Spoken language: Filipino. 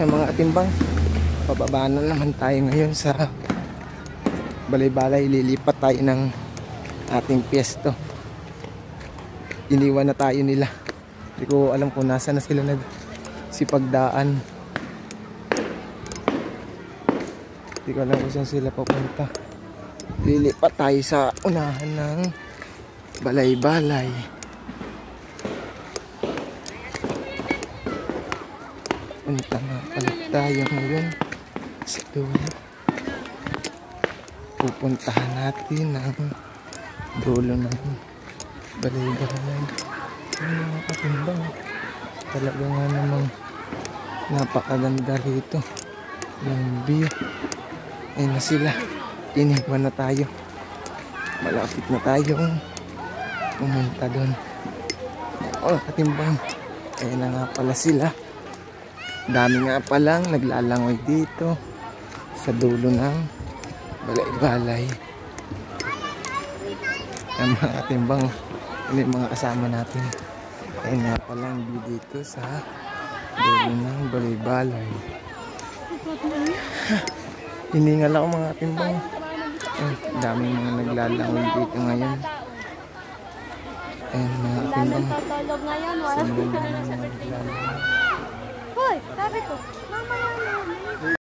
Yung mga katimbang, pababa na naman tayo ngayon sa balay-balay. Lilipat tayo ng ating pwesto. Iniwan na tayo nila. Hindi ko alam kung nasa na sila nagsipagdaan. Hindi ko alam kung saan sila papunta. Lilipat tayo sa unahan ng balay-balay. Punta nga pala tayo ngayon sa dulo. Pupuntahan natin ang dulo ng balay-balay. Yung mga katimbang, talaga nga namang napakaganda rito ng view. Ayun na sila, iniwan na tayo. Malapit na tayong pumunta doon. Oh, katimbang, ayun na nga pala sila. Dami nga palang naglalangoy dito sa dulo ng balay-balay. Ang mga katimbang, yun yung mga kasama natin. Ayun nga palang view dito sa dulo ng balay-balay. Hiningal ako mga katimbang. Daming mga naglalangoy dito ngayon. Ayun mga katimbang. Hoy, sabi ko, mama yan.